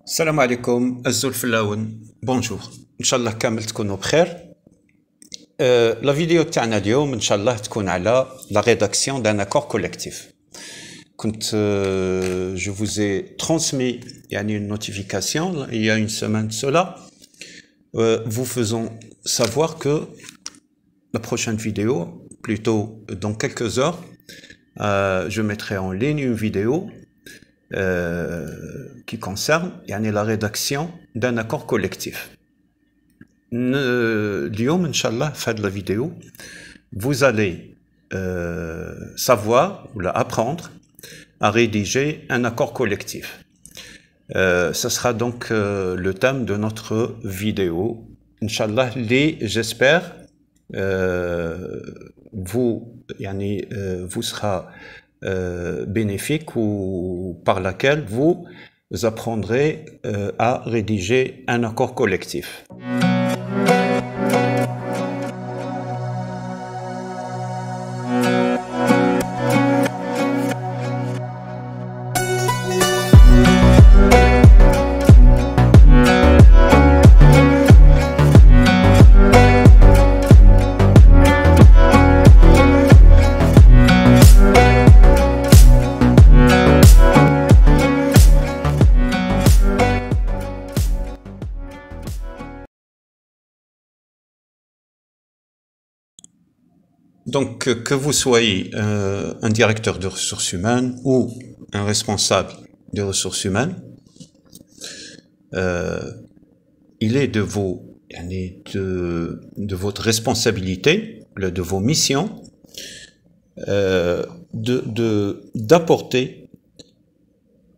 السلام عليكم الزول في اللاون بونجور ان شاء الله كامل تكونوا بخير. لا فيديو تاعنا اليوم ان شاء الله تكون على لا ريداكسيون دان اكور كولكتيف. كنت je vous ai transmis يعني une notification il y a une semaine de cela vous faisant savoir que la prochaine vidéo, plutôt dans quelques heures, je mettrai en ligne une vidéo qui concerne la rédaction d'un accord collectif. اليوم إن شاء الله في هذه la vidéo, vous allez savoir ou apprendre à rédiger un accord collectif. Ce sera donc le thème de notre vidéo. Inch'Allah, j'espère vous sera bénéfique ou par laquelle vous apprendrez à rédiger un accord collectif. Donc, que vous soyez un directeur de ressources humaines ou un responsable des ressources humaines, il est de votre responsabilité, de vos missions, d'apporter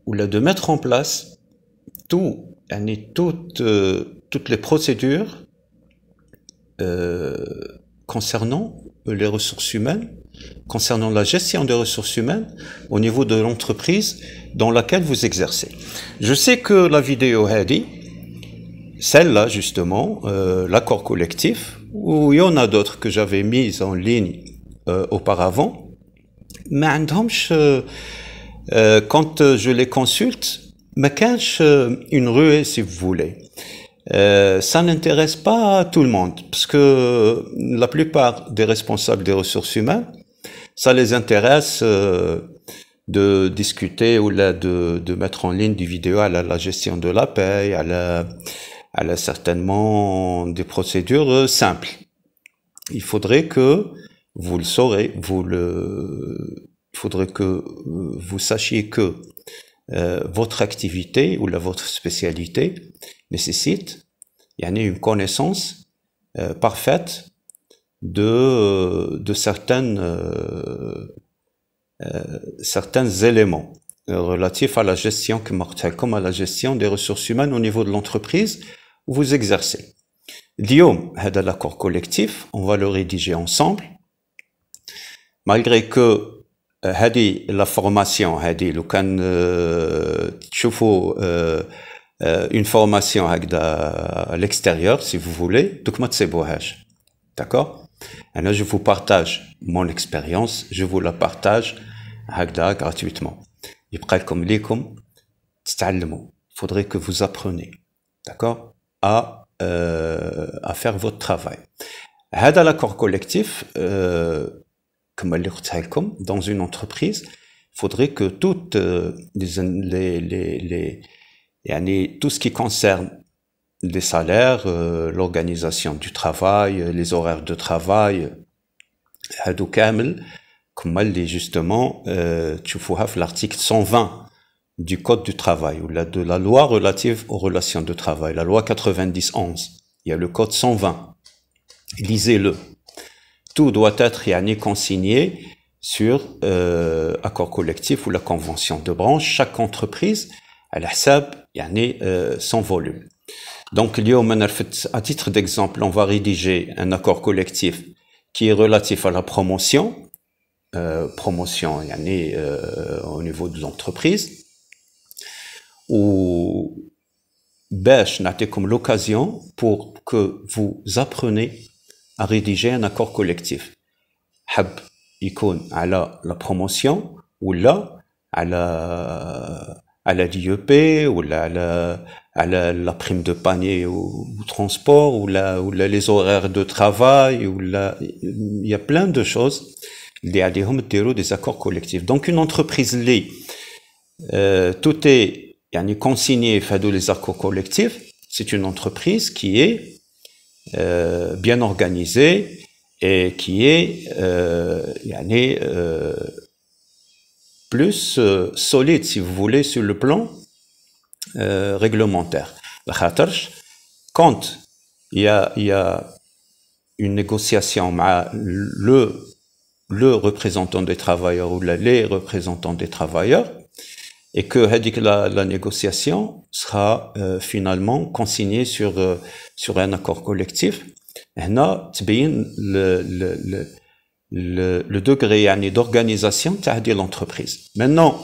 ou de mettre en place toutes les procédures concernant les ressources humaines, concernant la gestion des ressources humaines au niveau de l'entreprise dans laquelle vous exercez. Je sais que la vidéo Hadi, celle-là justement, l'accord collectif, ou il y en a d'autres que j'avais mises en ligne auparavant, mais quand je les consulte, ما كانش une ruée si vous voulez. Ça n'intéresse pas tout le monde, parce que la plupart des responsables des ressources humaines, ça les intéresse de discuter ou de mettre en ligne des vidéos à la gestion de la paie, à la certainement des procédures simples. Il faudrait que vous le saurez, il faudrait que vous sachiez que votre activité ou votre spécialité nécessite une connaissance parfaite de certains éléments relatifs à la gestion, comme à la gestion des ressources humaines au niveau de l'entreprise où vous exercez. اليوم هذا l'accord collectif, on va le rédiger ensemble, malgré que هذه la formation هذه لو كان تشوفوا une formation à l'extérieur si vous voulez, donc ما تسيبوهاش, d'accord? Alors je vous partage mon expérience, je vous la partage هكذا gratuitement. يبقى لكم ليكم تتعلموا. Il faudrait que vous appreniez, d'accord, à faire votre travail. هذا l'accord collectif comme اللي قلتها لكم, dans une entreprise, il faudrait que toutes tout ce qui concerne les salaires, l'organisation du travail, les horaires de travail, هادو كامل كما اللي justement تشوفوها في l'article 120 du code du travail ou de la loi relative aux relations de travail, la loi 90-11. Il y a le code 120. Lisez-le. Tout doit être consigné sur accord collectif ou la convention de branche. Chaque entreprise على حساب son volume. Donc اليوم à titre d'exemple, on va rédiger un accord collectif qui est relatif à la promotion au niveau de l'entreprise, ou باش نعطيكم l'occasion pour que vous appreniez à rédiger un accord collectif. حب يكون على la promotion ou là على على l'IEP ou la prime de panier au transport ou les horaires de travail ou il y a plein de choses اللي عليهم ديروا des accords collectifs. Donc une entreprise اللي tout est يعني consigné في les accords collectifs, c'est une entreprise qui est bien organisée et qui est يعني plus solide, si vous voulez, sur le plan réglementaire. Quand il y a une négociation avec le représentant des travailleurs ou les représentants des travailleurs, et que la négociation sera finalement consignée sur un accord collectif, هنا تبين le degré يعني d'organisation de l'entreprise. Maintenant,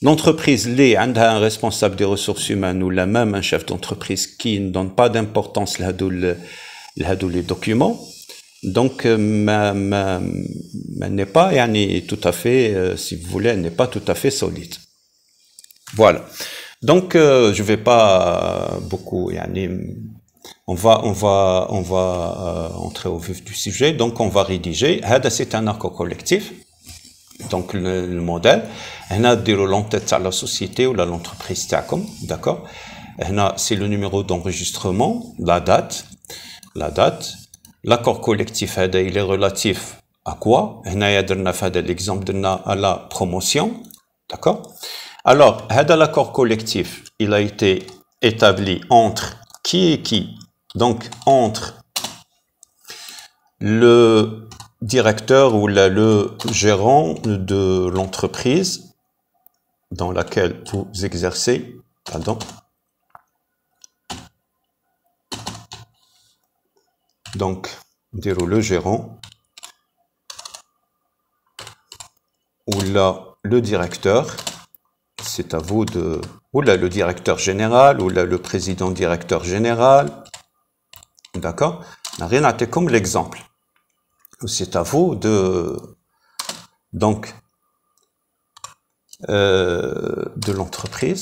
l'entreprise اللي عندها un responsable des ressources humaines ou là même un chef d'entreprise qui ne donne pas d'importance à les documents, donc n'est pas يعني tout à fait, si vous voulez, elle n'est pas tout à fait solide. Voilà. Donc je vais pas beaucoup يعني on va entrer au vif du sujet. Donc on va rédiger. C'est un accord collectif. Donc le modèle. هنا ديروا l'entête à la société ou l'entreprise تاعكم, d'accord. هنا c'est le numéro d'enregistrement, la date. L'accord collectif هذا il est relatif à quoi. هنايا درنا في هذا l'exemple درنا à la promotion, d'accord. Alors هذا l'accord collectif il a été établi entre qui et qui. Donc, entre le directeur ou le gérant de l'entreprise dans laquelle vous exercez, pardon. Donc, le gérant ou là, le directeur, c'est à vous de... Ou là, le directeur général, ou là, le président directeur général. D'accord? On n'a rien à faire comme l'exemple. C'est à vous de... Donc, de l'entreprise.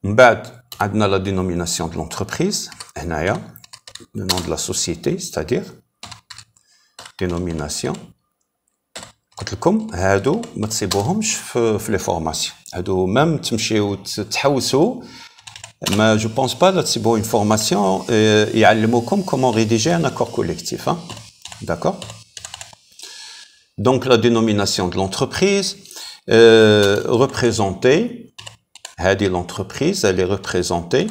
بعد عندنا la dénomination de l'entreprise. هنايا le nom de la société, c'est-à-dire dénomination. قلت لكم هادو ما تصيبوهمش في لي فورماسيون. هادو ميم تمشيو تحوسوا ما جو بونس با لا تصيبوا اون فورماسيون يعلموكم كومون ريديجي ان اكور كوليكتيف. D'accord. Donc la dénomination de l'entreprise représentée. هذه l'entreprise elle est représentée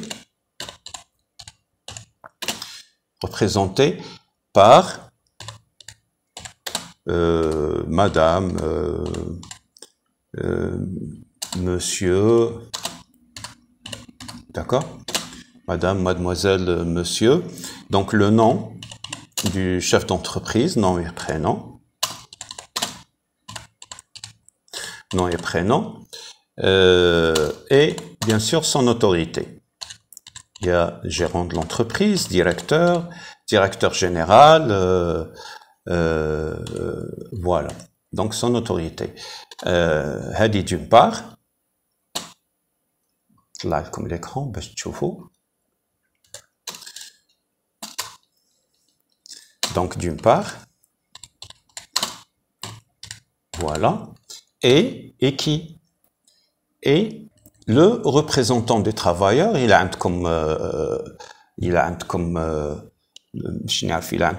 par madame, monsieur, d'accord, madame, mademoiselle, monsieur. Donc le nom du chef d'entreprise, nom et prénom, et bien sûr son autorité. Il y a gérant de l'entreprise, directeur général, voilà. Donc son autorité. Hadi d'une part, là comme l'écran, باش تشوفوا. Donc d'une part, voilà. Et qui? Et le représentant des travailleurs, il a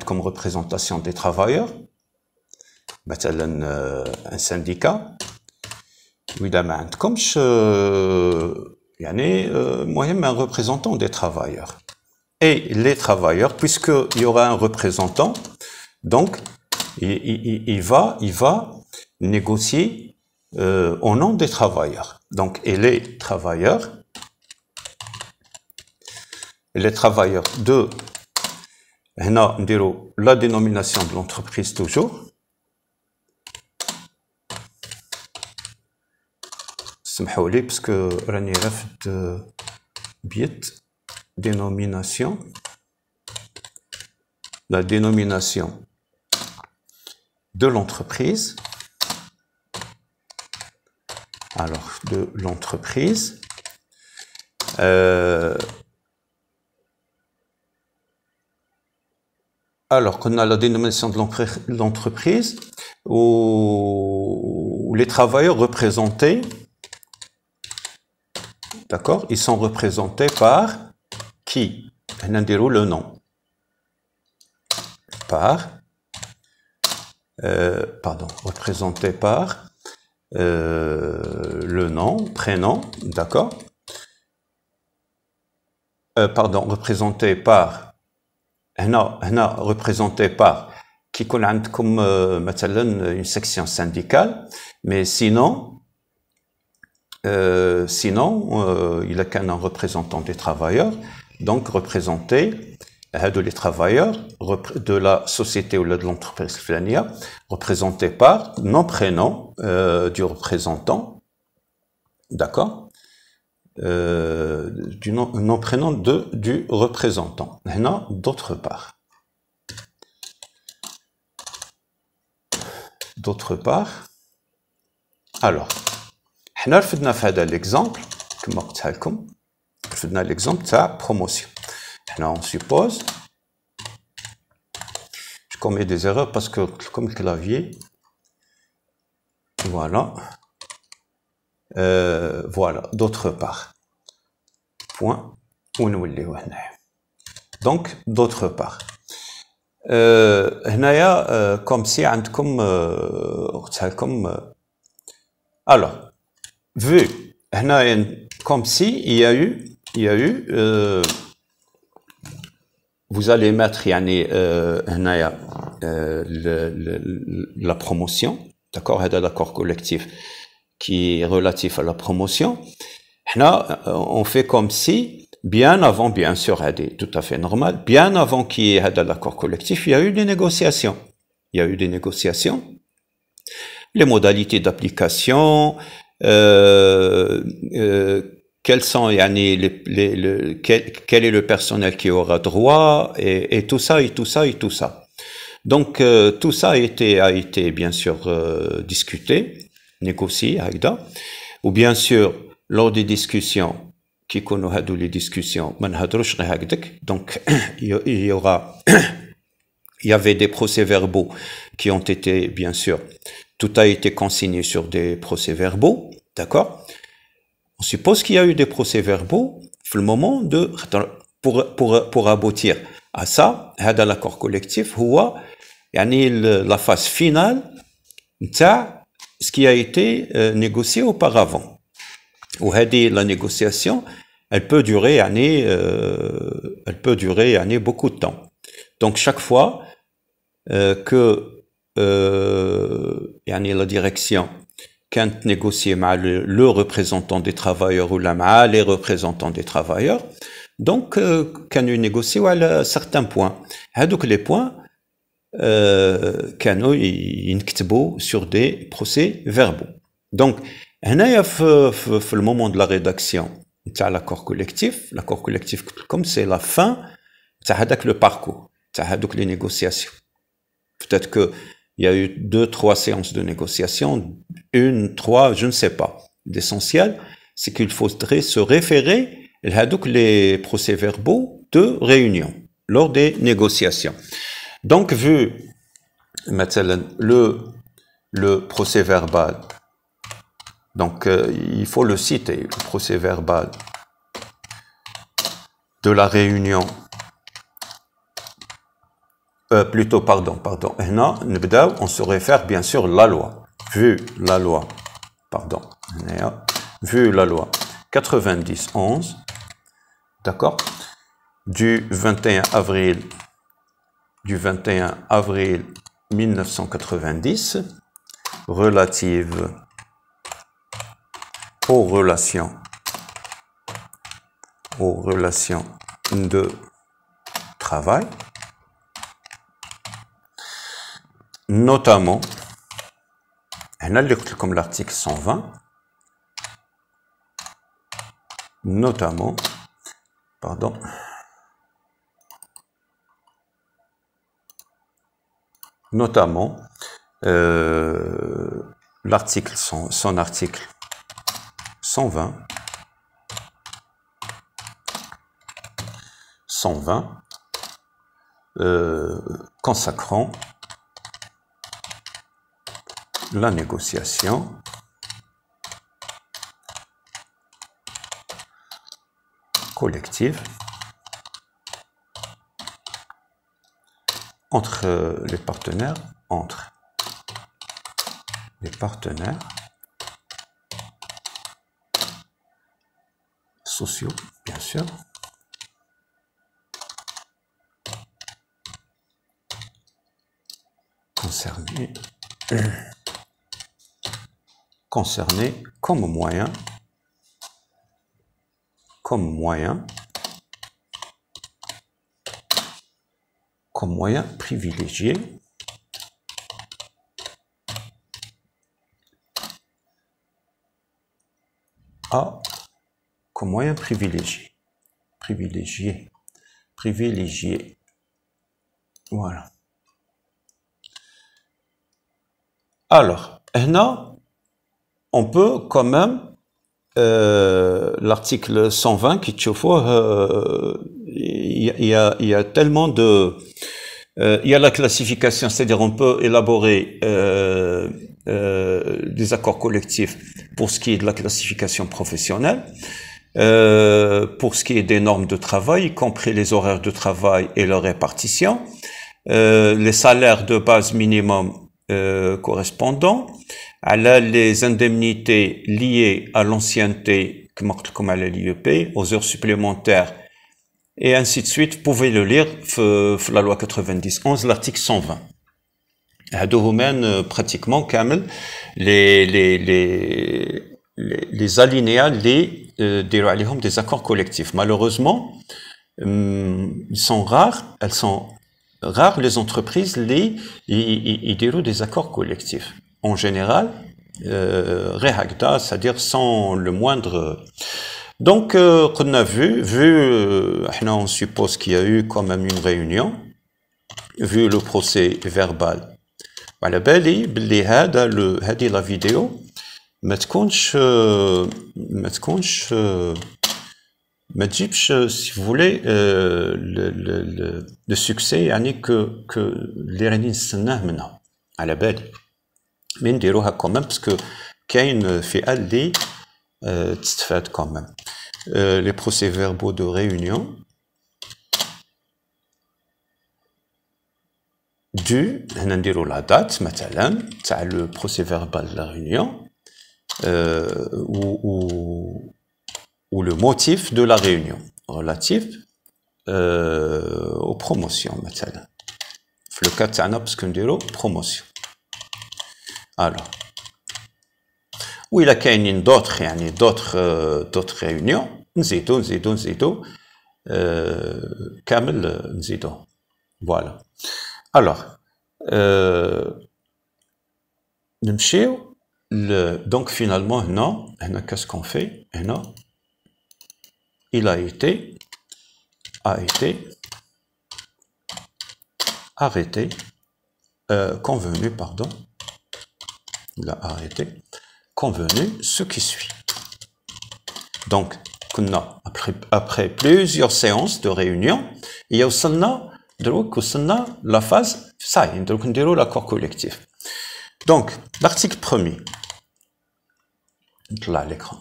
comme représentation des travailleurs, مثلا un syndicat, وإذا ما عندكمش يعني مهم un représentant des travailleurs. Et les travailleurs, puisqu'il y aura un représentant, donc il va négocier au nom des travailleurs. Donc, et les travailleurs de هنا نديرو la dénomination de l'entreprise toujours. سمحوا لي parce que راني رافد بيت dénomination la dénomination de l'entreprise. Alors, de l'entreprise. Alors qu'on a la dénomination de l'entreprise où les travailleurs représentés, d'accord, ils sont représentés par qui? On a le nom. Par, représenté par le nom, prénom, d'accord. Représenté par, représenté par qui connaît comme une section syndicale, mais sinon, il a qu'un représentant des travailleurs, donc représenté les travailleurs de la société ou de l'entreprise flania, représenté par nom prénom du représentant, d'accord, du nom prénom du représentant. D'autre part. Alors, on a fait l'exemple, comme on a l'exemple de la promotion. On suppose, je commets des erreurs parce que comme le clavier, voilà, voilà, d'autre part, point, donc d'autre part. Comme si alors, vu, comme si il y a eu vous allez mettre la promotion, d'accord, l'accord collectif qui est relatif à la promotion. On fait comme si, bien avant, bien sûr, c'est tout à fait normal, bien avant qu'il y ait l'accord collectif, il y a eu des négociations. Les modalités d'application, quels sont quel est le personnel qui aura droit et tout ça. Donc tout ça a été bien sûr discuté, négocié ou bien sûr lors des discussions qui connaissent les discussions donc il y avait des procès-verbaux qui ont été bien sûr tout a été consigné sur des procès-verbaux, d'accord. On suppose qu'il y a eu des procès-verbaux au moment de pour aboutir à ça, l'accord collectif, la phase finale de ce qui a été négocié auparavant. Ou la négociation, elle peut durer beaucoup de temps. Donc chaque fois que la direction quand négocier avec le représentant des travailleurs ou les représentants des travailleurs, donc quand nous négocions à certains points. Donc les points quand nous ينكتبوا sur des procès-verbaux. Donc هنايا في le moment de la rédaction de l'accord collectif comme c'est la fin de le parcours de les négociations. Peut-être que il y a eu 2-3 séances de négociation, 1-3, je ne sais pas. L'essentiel, c'est qu'il faudrait se référer à les procès-verbaux de réunion lors des négociations. Donc, vu le procès-verbal, donc il faut le citer, le procès-verbal de la réunion. Plutôt, pardon. On se réfère bien sûr à la loi. Vu la loi 90-11, d'accord, du 21 avril 1990, relative aux relations de travail, notamment, comme l'article 120, notamment, notamment l'article, son article 120, consacrant la négociation collective entre les partenaires sociaux, bien sûr, concernés comme moyen privilégié privilégié. Voilà. Alors, là, on peut quand même l'article 120 qui il y a tellement de il y a la classification, c'est-à-dire on peut élaborer des accords collectifs pour ce qui est de la classification professionnelle, pour ce qui est des normes de travail, y compris les horaires de travail et leur répartition, les salaires de base minimum correspondants, les indemnités liées à l'ancienneté, comme à l'IEP, aux heures supplémentaires, et ainsi de suite. Vous pouvez le lire dans la loi 90-11, l'article 120. Pratiquement كامل les alinéas ديروا عليهم des accords collectifs. Malheureusement, elles sont rares les entreprises ils déroulent des accords collectifs. En général, réhagda, c'est-à-dire sans le moindre. Donc, on a vu, on suppose qu'il y a eu quand même une réunion, vu le procès verbal. على بالي باللي هذه لا فيديو ما تجيبش si vous voulez le succès يعني que اللي راني نستناه منها على بالي مي نديروها كومام باسكو كاين فئه اللي تستفاد كومام les procès verbaux de réunion هنا نديرو la date مثلا تاع le procès verbal de la réunion ou le motif de la réunion relatif aux promotions مثلا في le cas تاعنا باسكو نديرو promotion. Alors وإلا كاينين d'autres يعني d'autres réunions نزيدو كامل نزيدو. Voilà. Alors, donc finalement, qu'est-ce qu'on fait? Il a été arrêté, convenu, pardon. Il a arrêté, convenu ce qui suit. Donc, après plusieurs séances de réunion, il y a aussi la phase, ça y est, donc on dirait l'accord collectif. Donc, l'article 1er. Là, l'écran,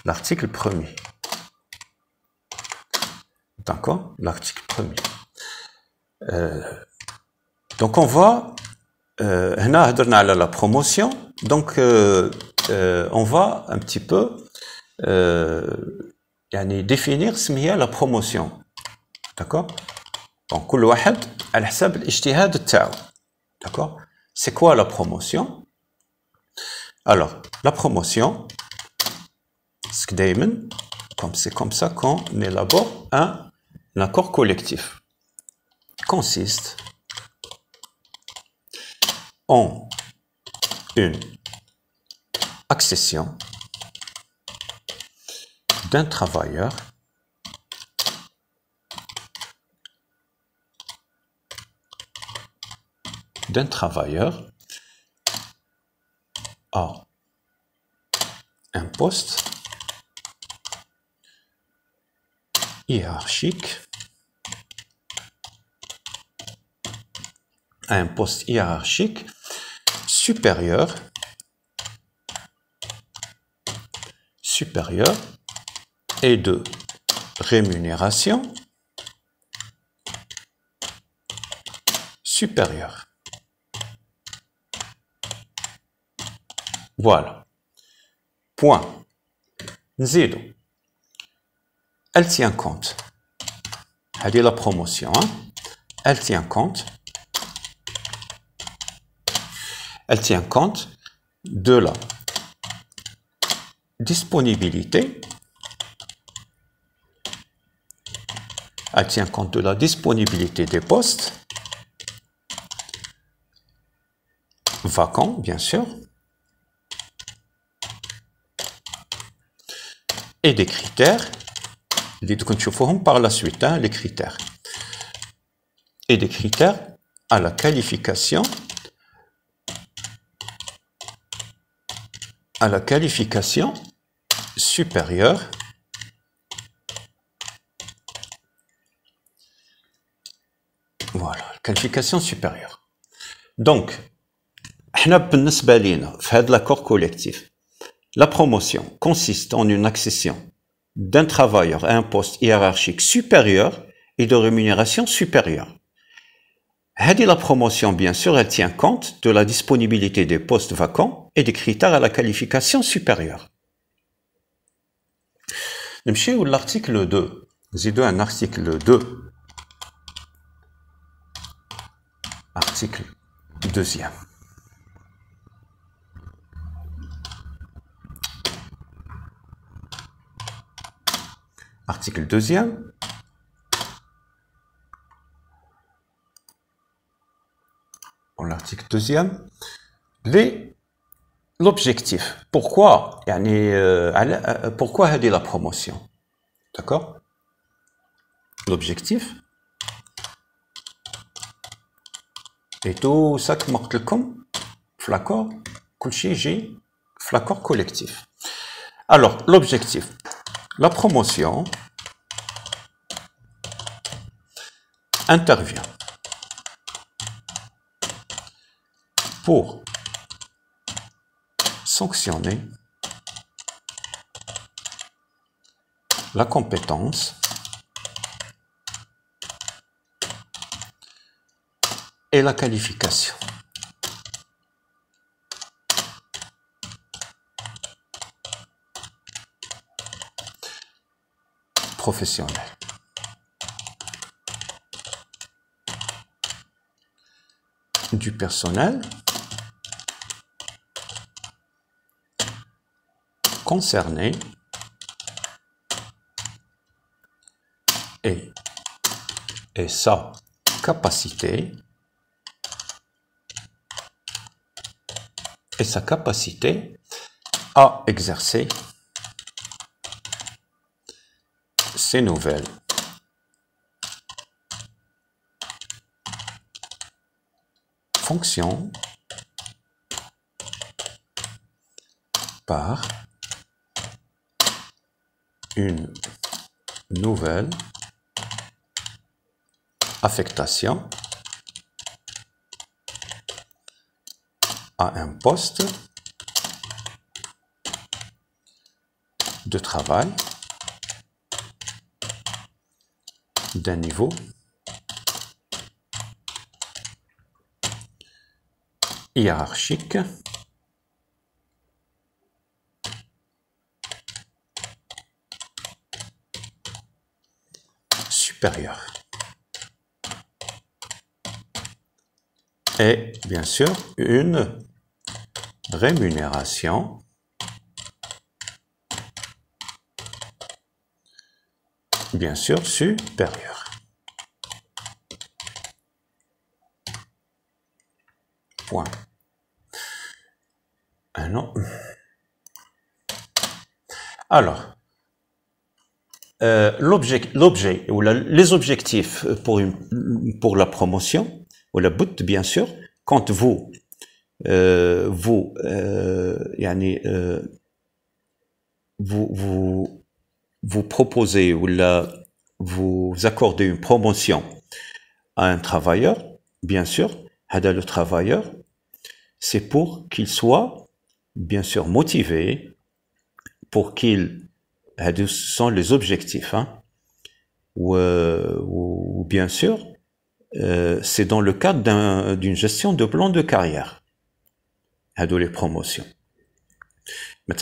l'article 1er. D'accord? L'article 1er. Donc, on va, la promotion, donc, on va un petit peu définir ce qu'est la promotion. D'accord? Donc, كل واحد على حساب الاجتهاد تاعو. D'accord? C'est quoi la promotion? Alors, la promotion, c'est comme ça qu'on élabore un accord collectif. Consiste en une accession d'un travailleur d'un travailleur à un poste hiérarchique, supérieur et de rémunération supérieure. Voilà. Point. Nzido. Elle tient compte. Elle dit la promotion. Elle tient compte. Elle tient compte de la disponibilité. Elle tient compte de la disponibilité des postes vacants, bien sûr, et des critères. Par la suite, les critères. Et des critères à la qualification supérieure voilà, qualification supérieure. Donc, l'accord collectif, la promotion consiste en une accession d'un travailleur à un poste hiérarchique supérieur et de rémunération supérieure. La promotion, bien sûr, elle tient compte de la disponibilité des postes vacants et des critères à la qualification supérieure. L'article 2. Zidou un article 2. Article 2e. Article 2e. Pour l'article 2e. L'objectif. Pourquoi pourquoi la promotion? D'accord? L'objectif. Et tout ça que marque comme l'accord, l'accord collectif. Alors, l'objectif. La promotion intervient pour sanctionner la compétence et la qualification professionnelle. Du personnel concerné et sa capacité à exercer ces nouvelles fonctions par une nouvelle affectation à un poste de travail d'un niveau hiérarchique supérieur. Et bien sûr, une rémunération bien sûr supérieure. Point. Ah non. Alors, l'objet ou les objectifs pour la promotion ou la but bien sûr quand vous proposez ou là, vous accordez une promotion à un travailleur, bien sûr, le travailleur, c'est pour qu'il soit, bien sûr, motivé, pour qu'il, ce sont les objectifs, hein, ou bien sûr, c'est dans le cadre d'une gestion de plan de carrière, les promotions. Mais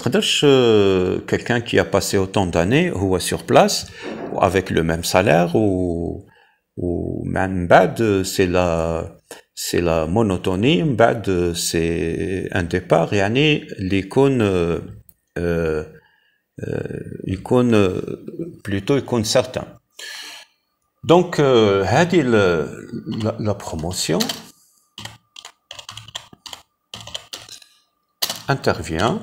quelqu'un qui a passé autant d'années ou sur place avec le même salaire ou même bad, c'est la monotonie, bad, c'est un départ et année l'icône plutôt icône certain. Donc la promotion intervient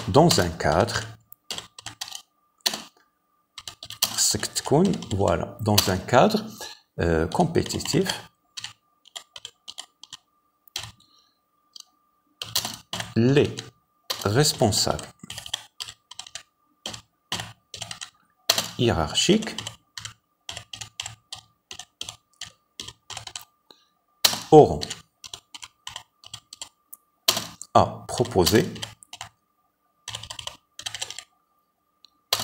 dans un cadre, voilà, dans un cadre compétitif. Les responsables hiérarchiques auront à proposer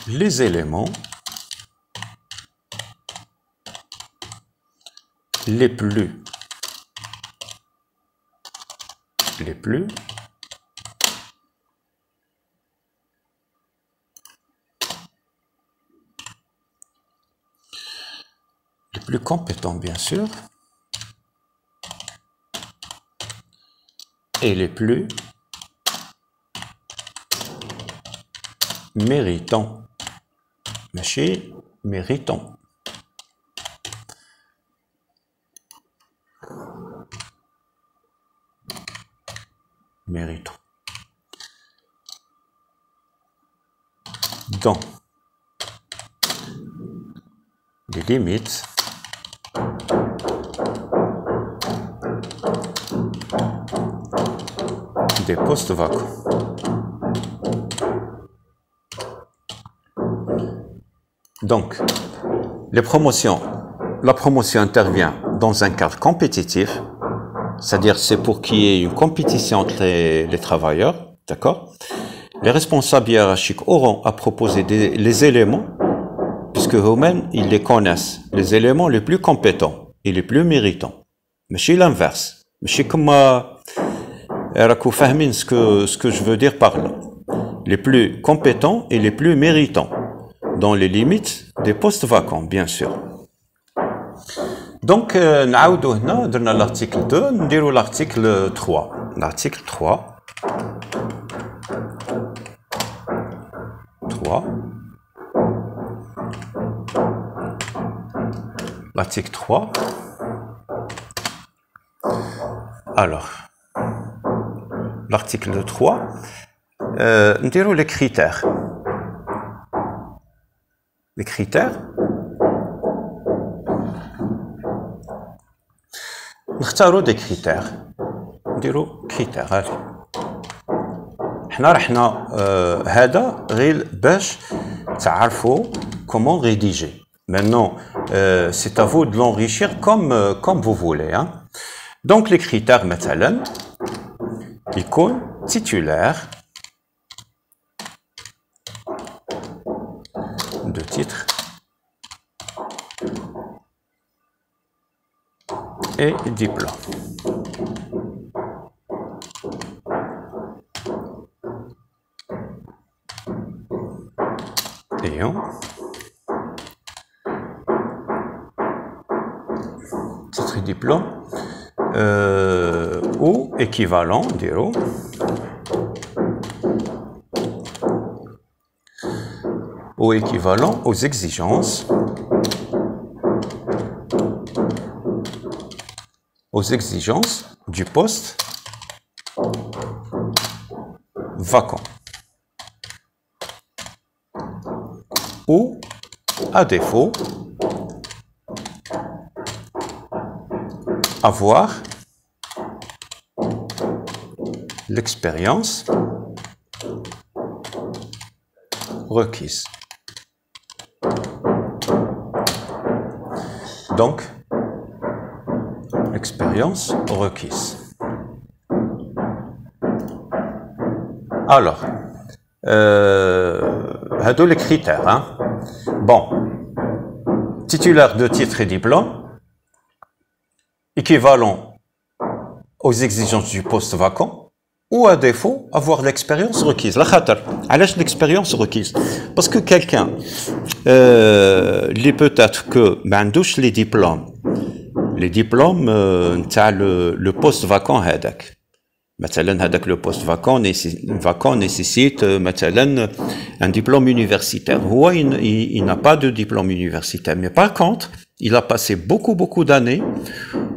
les éléments les plus compétents, bien sûr, et les plus méritants. Machine méritant. Méritons. Dans les limites des postes vacants. Donc, la promotion intervient dans un cadre compétitif, c'est-à-dire c'est pour qu'il y ait une compétition entre les travailleurs, d'accord? Les responsables hiérarchiques auront à proposer les éléments, puisque eux-mêmes, ils les connaissent, les éléments les plus compétents et les plus méritants. Mais c'est l'inverse. Mais c'est comme ce que je veux dire par là. Les plus compétents et les plus méritants, dans les limites des postes vacants, bien sûr. Donc, نعاودو هنا درنا l'article 2, نديرو l'article 3. L'article 3. L'article 3. Alors, l'article 3, نديرو les critères. Les critères. نختاروا des critères. نديرو critères. allez. حنا هذا غير باش تعرفوا comment rédiger. Maintenant, c'est à vous de l'enrichir comme vous voulez. Hein. Donc, les critères, مثلا, icône titulaire de titre et diplôme. Et titre et diplôme ou équivalent, dirons, ou équivalent aux exigences du poste vacant ou à défaut avoir l'expérience requise. Donc, l'expérience requise. Alors, tous les critères. Hein. Bon, titulaire de titre et diplôme, équivalent aux exigences du poste vacant, ou à défaut, avoir l'expérience requise. La khatar, علاش l'expérience requise? Parce que quelqu'un, peut-être que ما عندوش les diplômes نتاع le poste vacant هذاك. مثلا هذاك le poste vacant nécessite مثلا un diplôme universitaire. Il n'a pas de diplôme universitaire, mais par contre, il a passé beaucoup d'années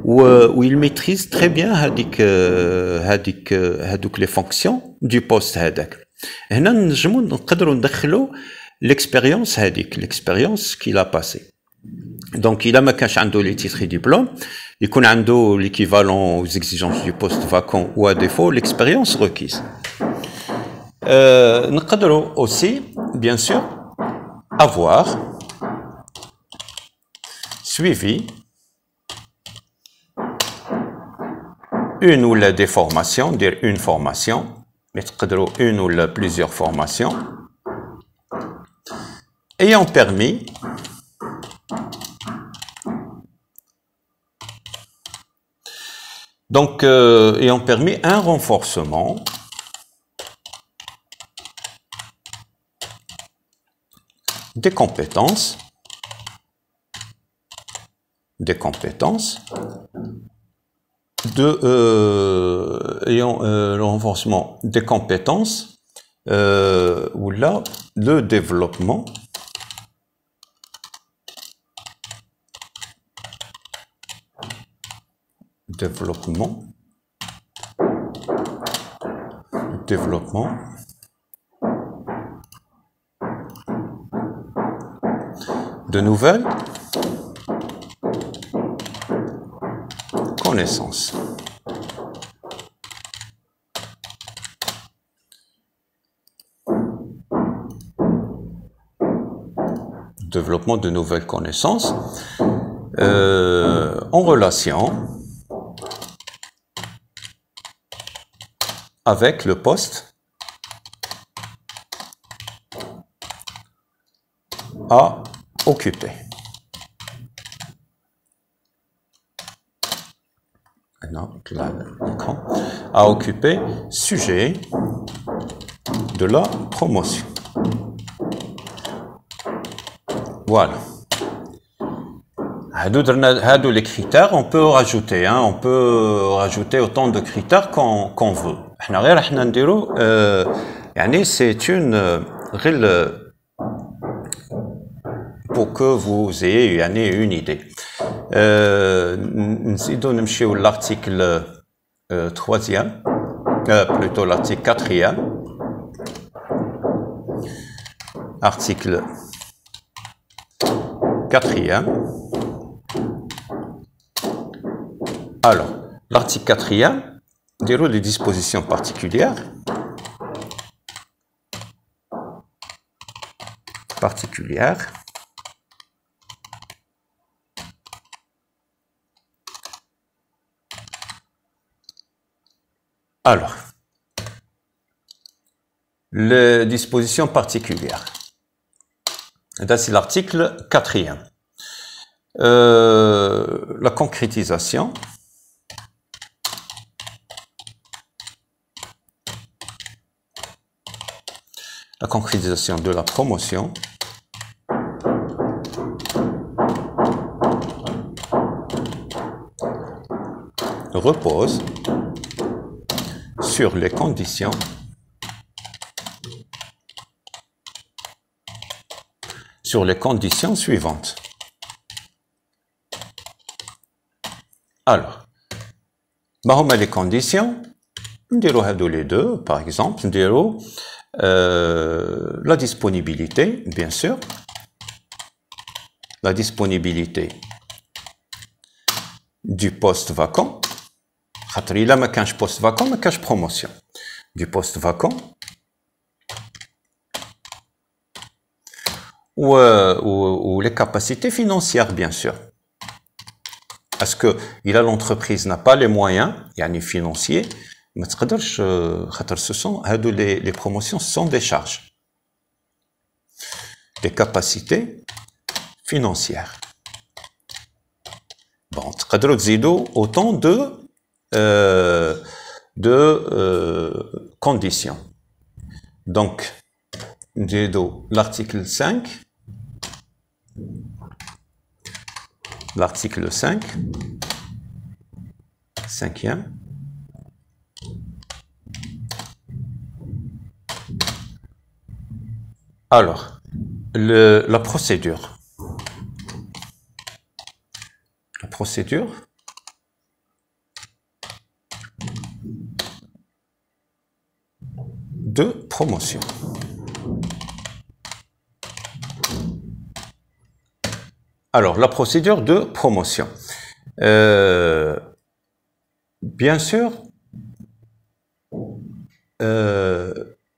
où il maîtrise très bien les fonctions du poste هذاك. هنا نقدروا ندخلوا l'expérience qu'il a passée. Donc, il a ما كانش عنده les titres et diplômes, يكون عنده l'équivalent aux exigences du poste vacant ou à défaut l'expérience requise. نقدروا aussi, bien sûr, avoir suivi une ou des formations, dire une formation, mais une ou plusieurs formations, ayant permis un renforcement des compétences le renforcement des compétences ou là le développement de nouvelles connaissances. Développement de nouvelles connaissances en relation avec le poste à occuper. À occuper, sujet de la promotion. Voilà. Les critères, on peut rajouter, hein, autant de critères qu'on veut. C'est une règle pour que vous ayez une idée. Nous l'article 3e, plutôt l'article 4e. Article 4e. Alors, l'article 4e déroule des dispositions particulières. Alors, les dispositions particulières. C'est l'article 4e. La concrétisation de la promotion repose sur les conditions suivantes. Alors, les conditions, on les deux, par exemple, la disponibilité, bien sûr, la disponibilité du poste vacant. Il a ma poste vacant, ma promotion. Du poste vacant. Ou les capacités financières, bien sûr. Parce que l'entreprise n'a pas les moyens, financiers, mais les promotions sont des charges. Des capacités financières. Bon, autant de conditions. Donc, l'article 5. L'article 5. Cinquième. Alors, la procédure. La procédure de promotion. Alors, la procédure de promotion. Bien sûr,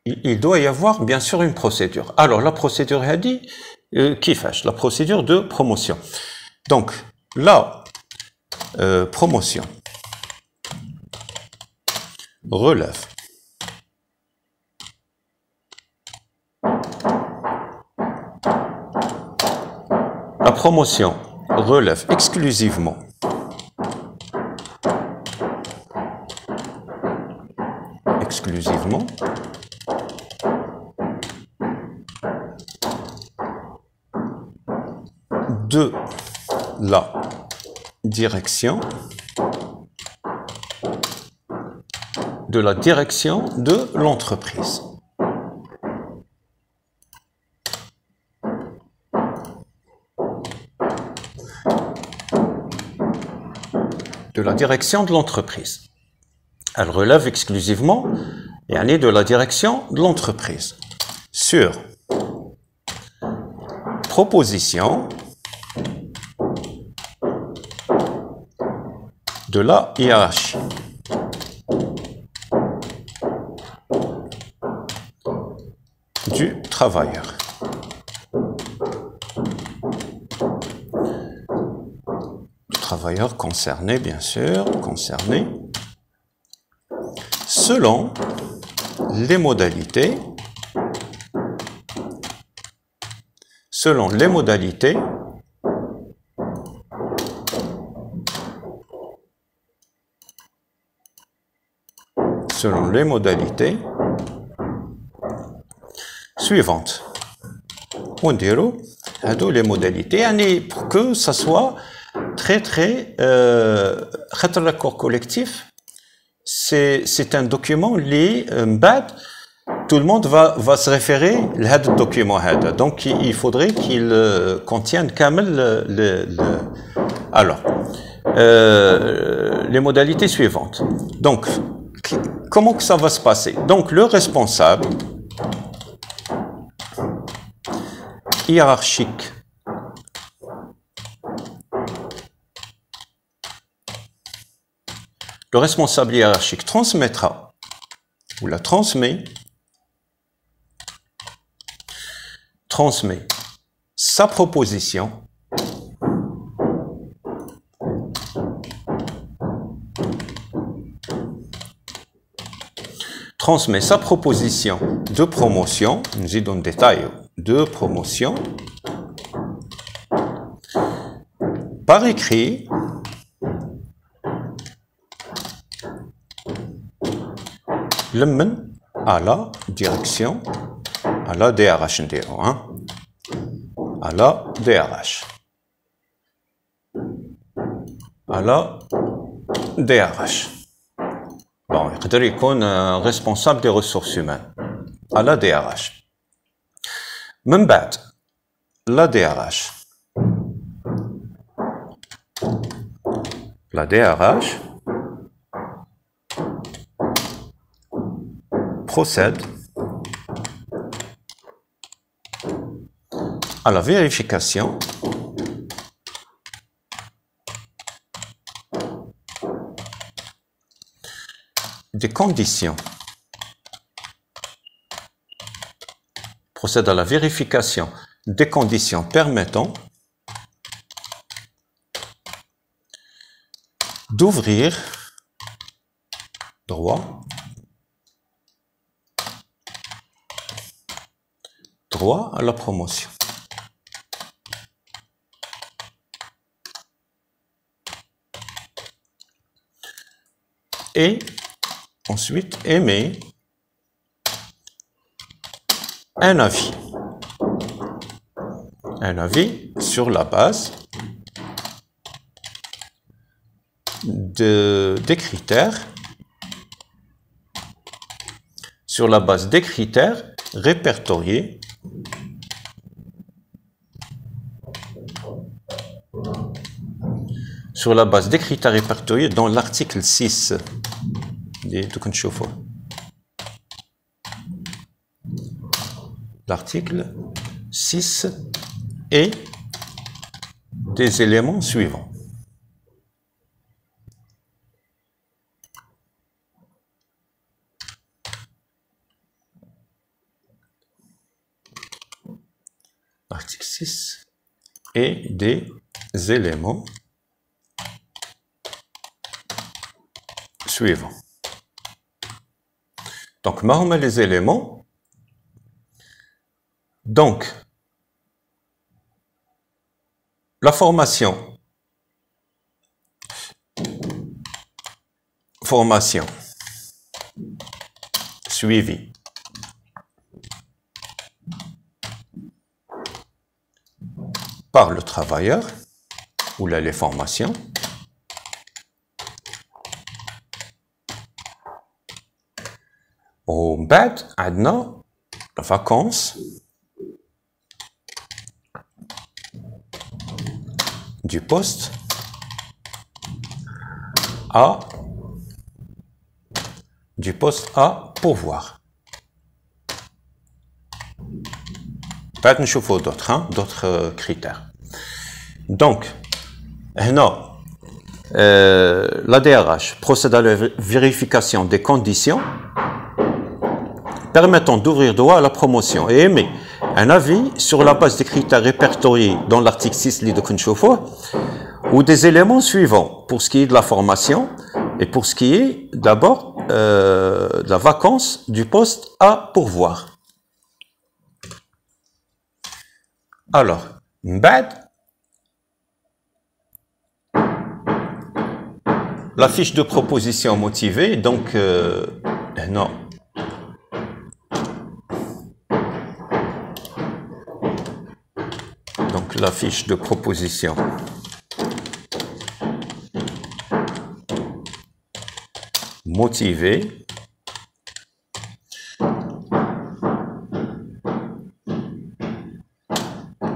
il doit y avoir bien sûr une procédure. Alors, la procédure a dit, qui fait la procédure de promotion. Donc, la promotion relève exclusivement de la direction de l'entreprise. De la direction de l'entreprise. Elle relève exclusivement de la direction de l'entreprise. Sur proposition de la hiérarchie. Du travailleur. Travailleurs concernés, bien sûr, concernés, selon les modalités suivantes. On dirait les modalités, pour que ça soit très l'accord collectif, c'est un document lié tout le monde va se référer à ce document. Donc il faudrait qu'il contienne alors les modalités suivantes. Donc comment que ça va se passer? Donc le responsable hiérarchique transmettra ou la transmet sa proposition de promotion, nous y donne détail, de promotion par écrit à la direction, à la DRH, à la DRH. À la DRH. Bon, il peut être responsable des ressources humaines. À la DRH. Même bad, la DRH. La DRH procède à la vérification des conditions. Procède à la vérification des conditions permettant d'ouvrir droit à la promotion. Et ensuite émet un avis sur la base des critères, répertoriés dans l'article 6 l'article 6 et des éléments suivants. L'article 6 et des éléments suivants. Donc, ma les éléments. Donc, la formation suivie par le travailleur, ou là les formations, ومن بعد عندنا vacances du poste à pourvoir. بعد نشوفوا d'autres critères. Donc, la DRH procède à la vérification des conditions permettant d'ouvrir droit à la promotion et émet un avis sur la base des critères répertoriés dans l'article 6 ou des éléments suivants pour ce qui est de la formation et pour ce qui est d'abord de la vacance du poste à pourvoir. Alors, la fiche de proposition motivée, donc non. Donc la fiche de proposition motivée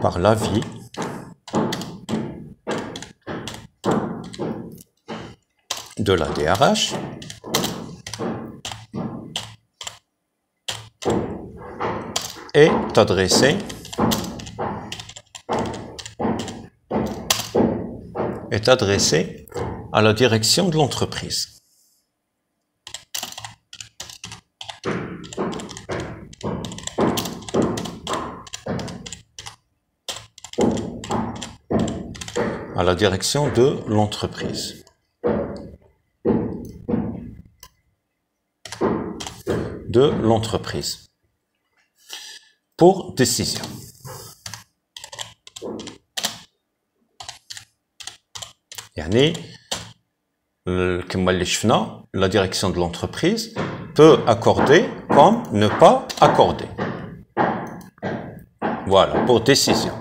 par l'avis de la DRH est adressée à la direction de l'entreprise. À la direction de l'entreprise. Pour décision. يعني كما اللي شفنا la direction de l'entreprise peut accorder comme ne pas accorder. Voilà, pour décision.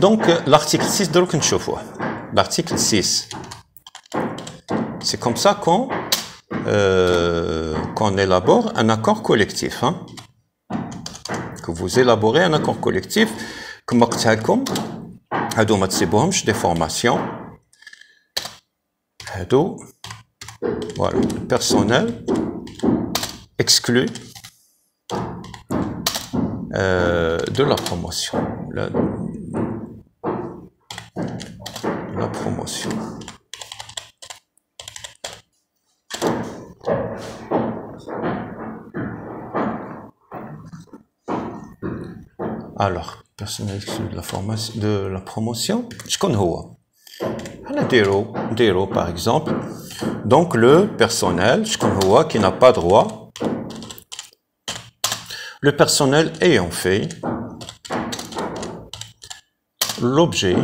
Donc l'article 6 de l'article 6. C'est comme ça qu'on élabore un accord collectif. Hein? Que vous élaborez un accord collectif. Comme des formations. Voilà, le personnel exclu de la promotion. La promotion. Alors, personnel exclu de la formation, de la promotion. شكون هو؟ نديرو par exemple. Donc le personnel, شكون هو qui n'a pas droit. Le personnel ayant fait l'objet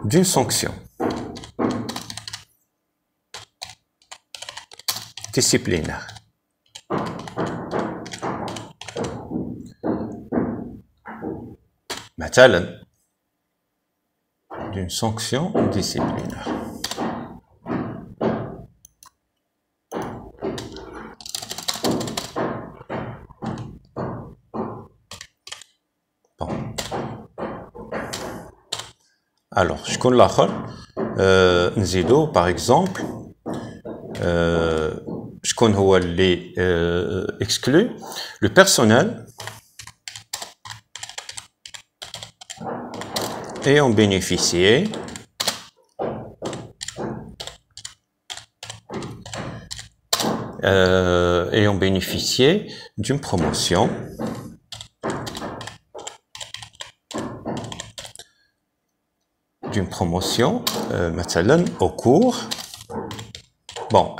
d'une sanction disciplinaire. مثلا d'une sanction disciplinaire. Bon. Alors, شكون الآخر؟ نزيدو par exemple شكون هو اللي exclu le personnel ayant bénéficié d'une promotion مثلا au cours. Bon,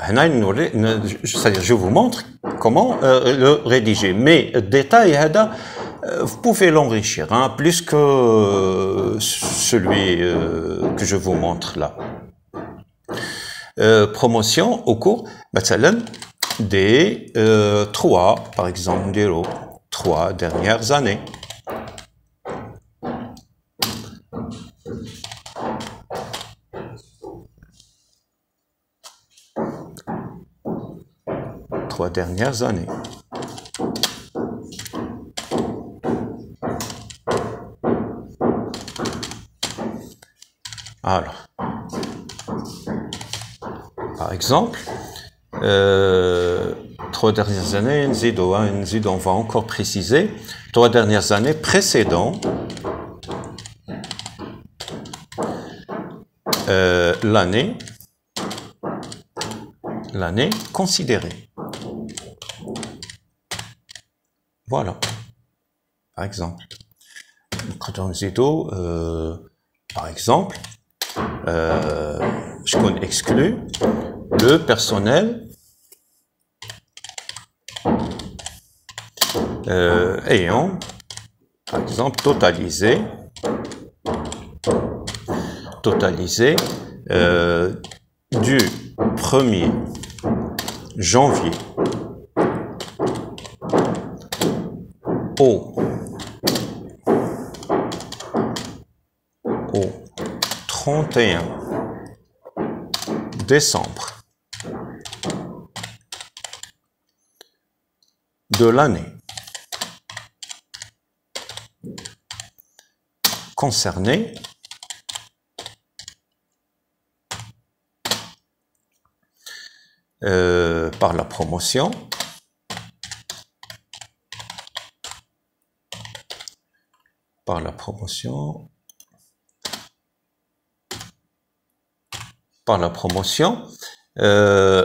c'est-à-dire je vous montre comment le rédiger, mais le détail vous pouvez l'enrichir, hein, plus que celui que je vous montre là. Promotion au cours مثلا des 3 par exemple des 3 dernières années. Dernières années. Alors, par exemple, 3 dernières années, on va encore préciser, 3 dernières années précédant l'année considérée. Voilà, par exemple. Par exemple, je connais exclu le personnel ayant, par exemple, totalisé du 1er janvier au 31 décembre de l'année concernée par la promotion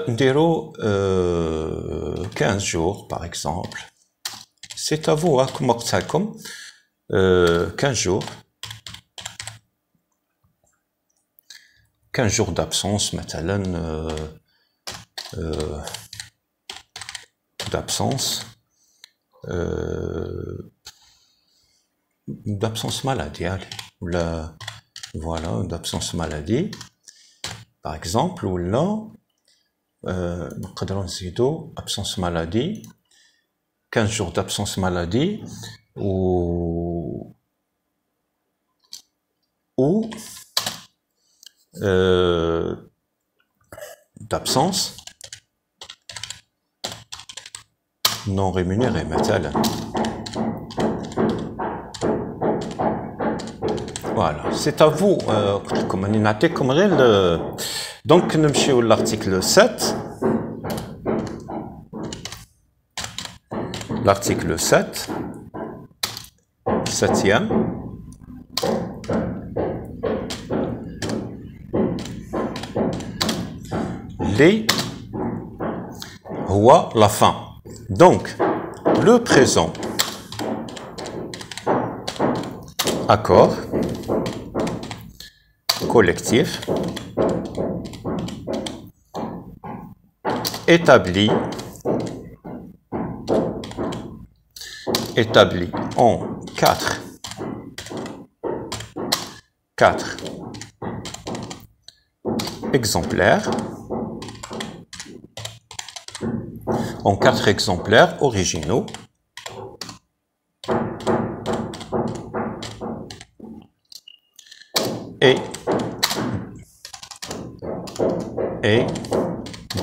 نديرو 15 jours par exemple. C'est à vous, hein, comme وقتكم 15 jours. 15 jours d'absence مثلا d'absence maladie, ou la voilà, d'absence maladie par exemple, ou là نقدروا نزيدو absence maladie 15 jours d'absence maladie ou d'absence non rémunérée مثلا. Voilà, c'est à vous. Donc, nous sommes l'article 7. L'article 7, 7e. Les هو la fin. Donc, le présent accord collectif établi en quatre exemplaires, originaux et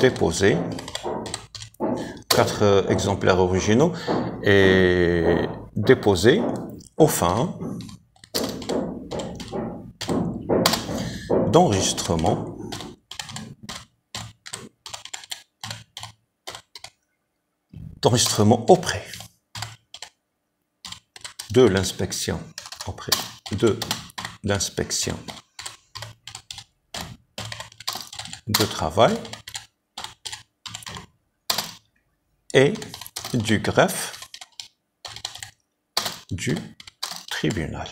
déposés, 4 exemplaires originaux et déposés aux fins d'enregistrement auprès de l'inspection de travail et du greffe du tribunal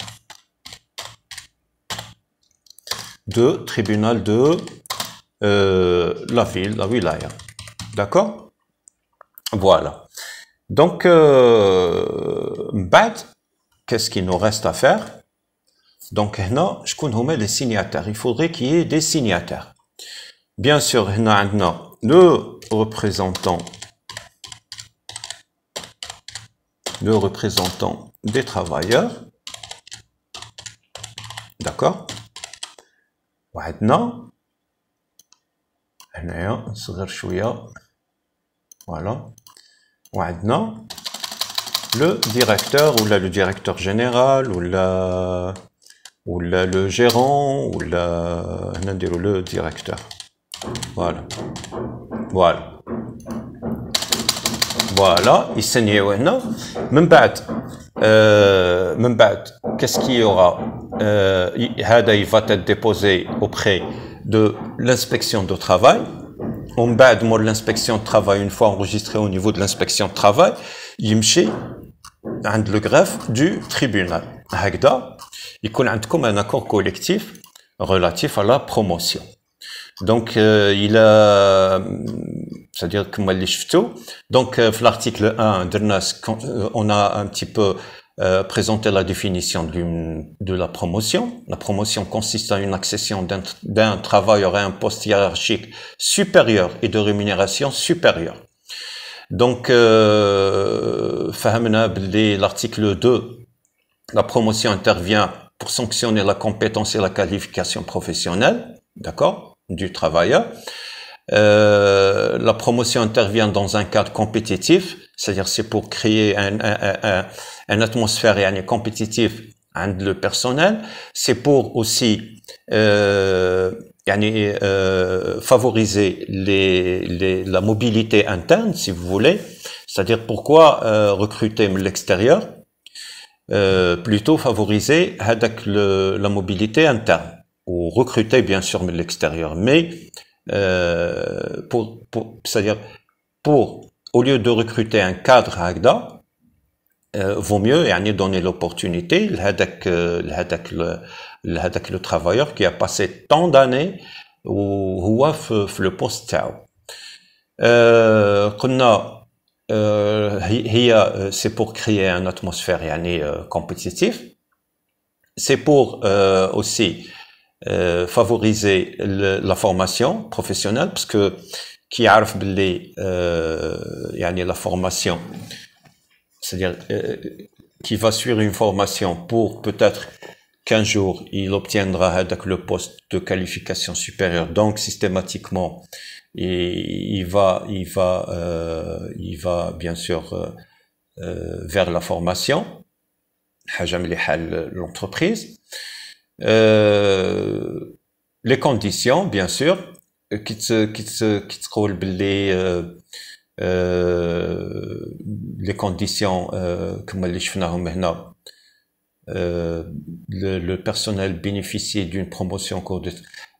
de la ville, la wilaya. D'accord? Voilà. Donc, qu'est-ce qu'il nous reste à faire? Donc, là, je connais les signataires. Il faudrait qu'il y ait des signataires. Bien sûr, on a le représentant des travailleurs. D'accord? Voilà. Le directeur ou le directeur général ou le gérant ou le directeur. Voilà. Il s'agit maintenant. Qu'est-ce qu'il y aura? Il va être déposé auprès de l'inspection de travail. L'inspection de travail, une fois enregistré au niveau de l'inspection de travail, il le greffe du tribunal. Il y a un accord collectif relatif à la promotion. Donc, c'est-à-dire que donc, l'article 1, on a un petit peu présenté la définition de la promotion. La promotion consiste à une accession d'un travailleur à un poste hiérarchique supérieur et de rémunération supérieure. Donc, l'article 2, la promotion intervient pour sanctionner la compétence et la qualification professionnelle, d'accord, du travailleur. La promotion intervient dans un cadre compétitif, c'est-à-dire c'est pour créer une atmosphère compétitive entre le personnel. C'est pour aussi favoriser la mobilité interne, si vous voulez. C'est-à-dire pourquoi recruter de l'extérieur, plutôt favoriser la mobilité interne ou recruter bien sûr de l'extérieur, mais c'est-à-dire au lieu de recruter un cadre Hagda, vaut mieux donner l'opportunité le travailleur qui a passé tant d'années ou le poste c'est pour créer une atmosphère compétitive. C'est pour aussi favoriser la formation professionnelle, parce que qui عارف باللي la formation, c'est-à-dire qui va suivre une formation pour peut-être qu'un jour il obtiendra le poste de qualification supérieure, donc systématiquement il va bien sûr vers la formation, l'entreprise. Les conditions, bien sûr, qui les conditions comme le personnel bénéficie d'une promotion au cours de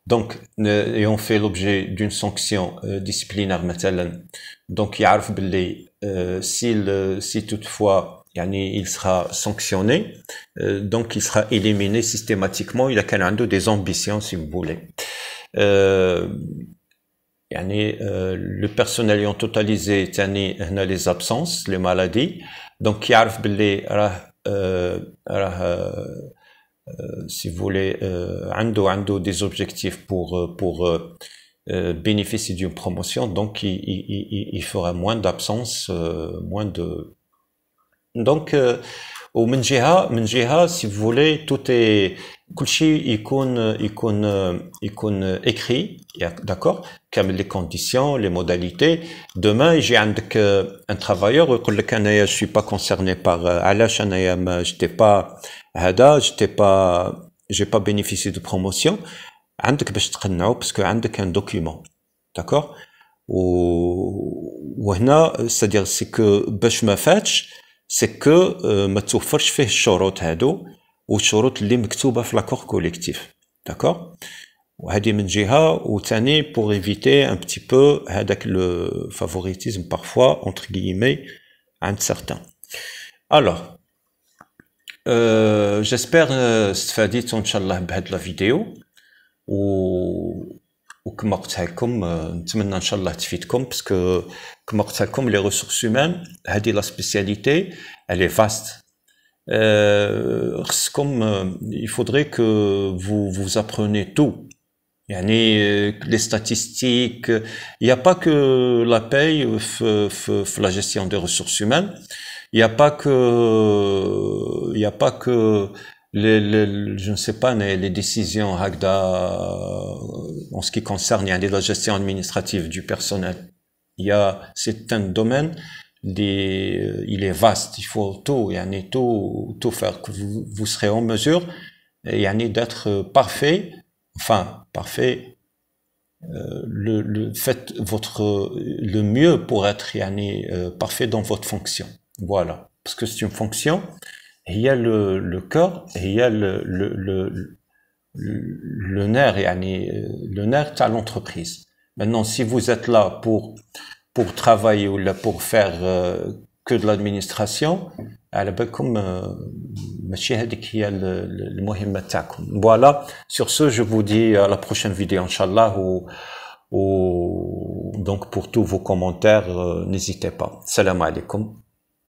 Donc, et on fait l'objet d'une sanction disciplinaire مثلا. Donc, يعرف باللي si toutefois il sera sanctionné, donc il sera éliminé systématiquement. Il a qu'un عنده des ambitions, si vous voulez. Le personnel ayant totalisé les absences, les maladies, donc يعرف باللي راه si vous voulez, عنده des objectifs pour bénéficier d'une promotion, donc il fera moins d'absence, moins de... Donc, ومن جهة si vous voulez, tout est كل شيء يكون écrit, d'accord, كامل les conditions, les modalités. Demain يجي عندك un travailleur ويقول لك أنا je suis pas concerné par علاش أنا ما j'étais pas j'ai pas bénéficié de promotion. عندك باش تقنعه parce que عندك un document, d'accord. وهنا c'est-à-dire c'est que باش ما فاتش c'est que ما توفرش فيه الشروط هادو والشروط اللي مكتوبة في l'accord collectif, d'accord. وهذه من جهة وثاني pour éviter un petit peu هذاك le favoritisme parfois entre guillemets عند certains. Alors j'espère استفاديتوا ان شاء الله بهاد لا فيديو وكما قلت لكم نتمنى ان شاء الله تفيدكم باسكو كما قلت لكم لي ريسورس هومان هذه لا سبيسياليتي elle est vaste. خصكم il faudrait que vous apprenez tout. Les statistiques, il n'y a pas que la paye, la gestion des ressources humaines. Il n'y a pas que je ne sais pas, les décisions en ce qui concerne la gestion administrative du personnel. C'est un domaine, il est vaste, il faut tout faire, que vous serez en mesure, d'être parfait, faites le mieux pour être parfait dans votre fonction. Voilà, parce que c'est une fonction, il y a le cœur, et il y a le nerf, le nerf à l'entreprise. Maintenant, si vous êtes là pour travailler ou là pour faire que de l'administration, على بالكم ماشي هذيك هي المهمة تاعكم. Voilà, sur ce je vous dis à la prochaine vidéo inchallah ou donc pour tous vos commentaires n'hésitez pas. Salam alaikum.